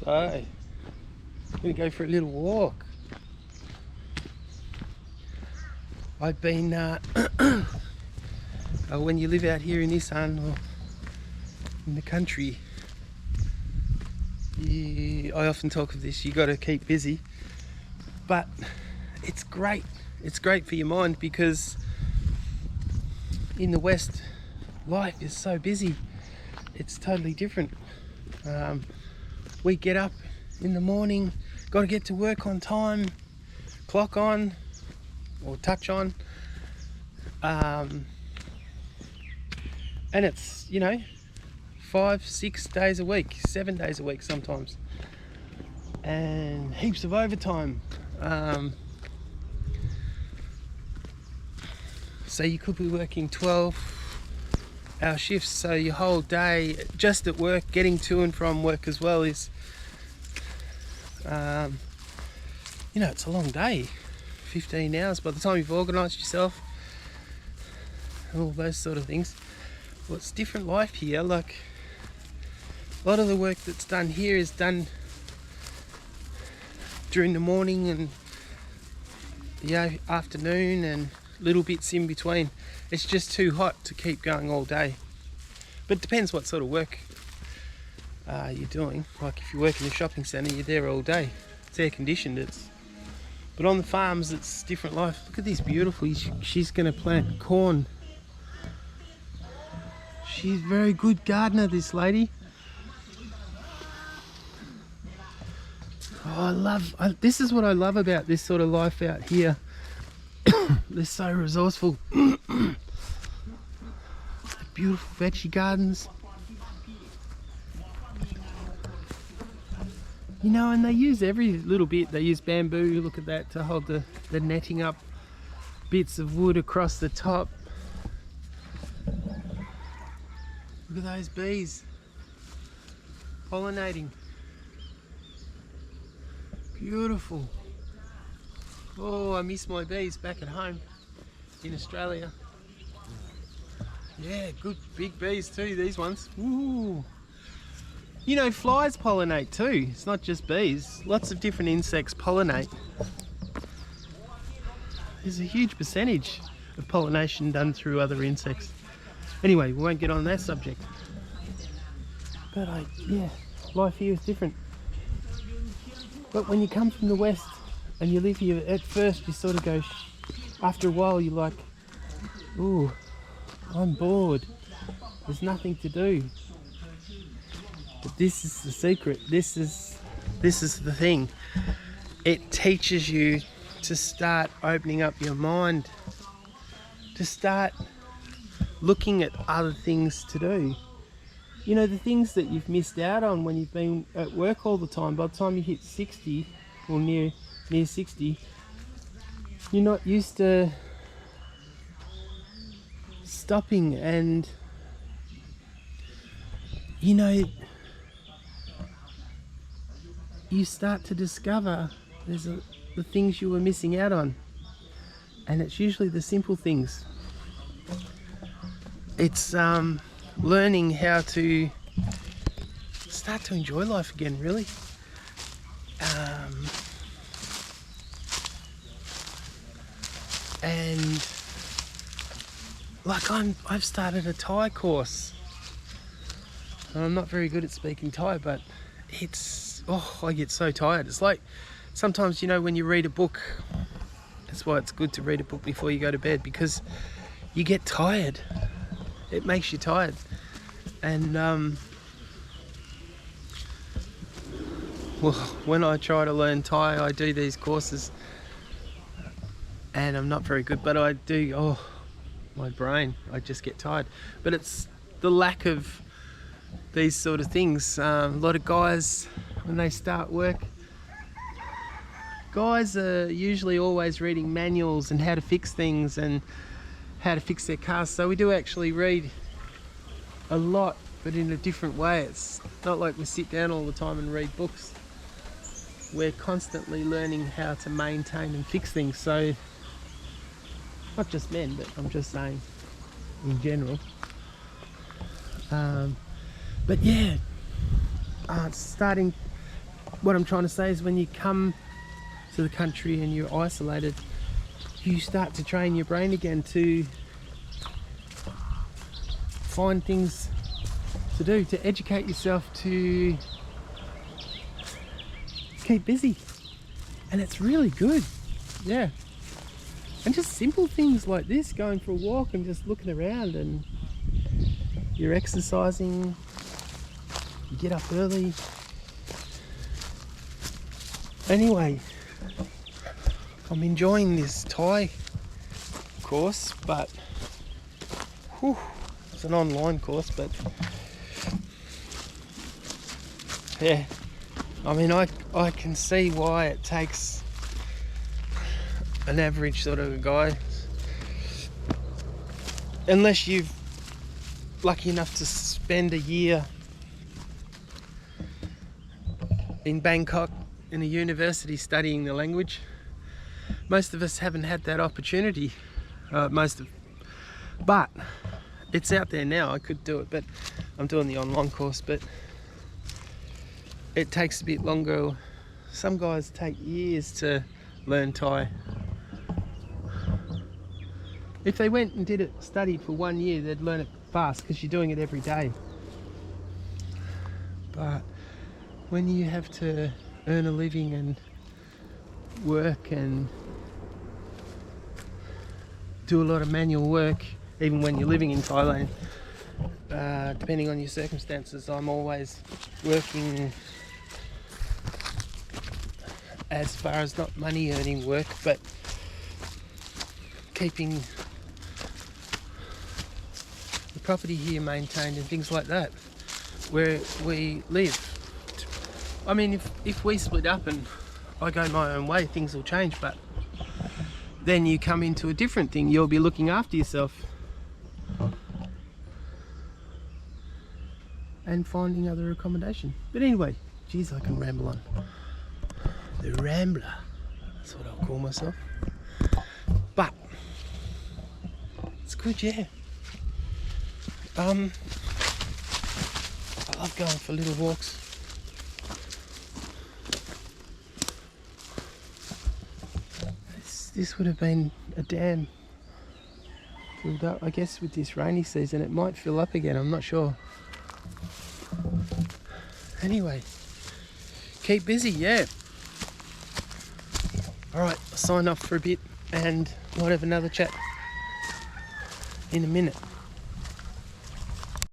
Hi. I'm gonna go for a little walk. I've been, when you live out here in this sun or in the country, I often talk of this, you got to keep busy, but it's great. It's great for your mind because in the West, life is so busy. It's totally different. We get up in the morning, got to get to work on time, clock on or touch on, and it's 5-6 days a week, 7 days a week sometimes, and heaps of overtime. So you could be working 12-hour shifts, so your whole day just at work, getting to and from work as well is it's a long day, 15 hours by the time you've organised yourself and all those sort of things. Well, it's different life here. Like, a lot of the work that's done here is done during the morning and the afternoon and little bits in between. It's just too hot to keep going all day. But it depends what sort of work you're doing. Like if you work in a shopping centre, you're there all day. It's air conditioned. But on the farms, it's different life. Look at this beautiful. She's going to plant corn. She's a very good gardener, this lady. Oh, this is what I love about this sort of life out here. They're so resourceful. Beautiful veggie gardens. And they use every little bit. They use bamboo, look at that, to hold the netting up, bits of wood across the top. Look at those bees pollinating. Beautiful. Oh, I miss my bees back at home in Australia. Yeah, good big bees too, these ones. Ooh. Flies pollinate too. It's not just bees. Lots of different insects pollinate. There's a huge percentage of pollination done through other insects. Anyway, we won't get on that subject. But life here is different. But when you come from the West and you live here, at first you sort of go, after a while you're like, ooh, I'm bored. There's nothing to do. But this is the secret. This is the thing. It teaches you to start opening up your mind, to start looking at other things to do. The things that you've missed out on when you've been at work all the time. By the time you hit 60 or near 60, you're not used to stopping and you start to discover the things you were missing out on, and it's usually the simple things. It's learning how to start to enjoy life again, really. And like I've started a Thai course. I'm not very good at speaking Thai, but I get so tired. It's like sometimes, when you read a book, that's why it's good to read a book before you go to bed, because you get tired. It makes you tired. And when I try to learn Thai, I do these courses and I'm not very good, but I do, my brain, I just get tired. But it's the lack of these sort of things. A lot of guys, when they start work, guys are usually always reading manuals and how to fix things and how to fix their cars. So we do actually read a lot, but in a different way. It's not like we sit down all the time and read books. We're constantly learning how to maintain and fix things. So not just men, but I'm just saying in general. But yeah, starting what I'm trying to say is when you come to the country and you're isolated, you start to train your brain again to find things to do, to educate yourself, to keep busy. And it's really good, yeah. And just simple things like this, going for a walk and just looking around, and you're exercising, you get up early. Anyway, I'm enjoying this Thai course, but whew, it's an online course, but yeah, I mean, I can see why it takes an average sort of guy, unless you're lucky enough to spend a year in Bangkok in a university studying the language. Most of us haven't had that opportunity, but it's out there now. I could do it, but I'm doing the online course, but it takes a bit longer. Some guys take years to learn Thai. If they went and studied for 1 year, they'd learn it fast because you're doing it every day. But when you have to earn a living and work and do a lot of manual work, even when you're living in Thailand, depending on your circumstances, I'm always working as far as not money earning work, but keeping the property here maintained and things like that where we live. I mean, if we split up and I go my own way, things will change, but then you come into a different thing. You'll be looking after yourself and finding other accommodation. But anyway, geez, I can ramble on. The Rambler, that's what I'll call myself. But it's good, yeah. I love going for little walks. This would have been a dam filled up. I guess with this rainy season it might fill up again, I'm not sure. Anyway, keep busy, yeah. Alright, I'll sign off for a bit and might have another chat in a minute.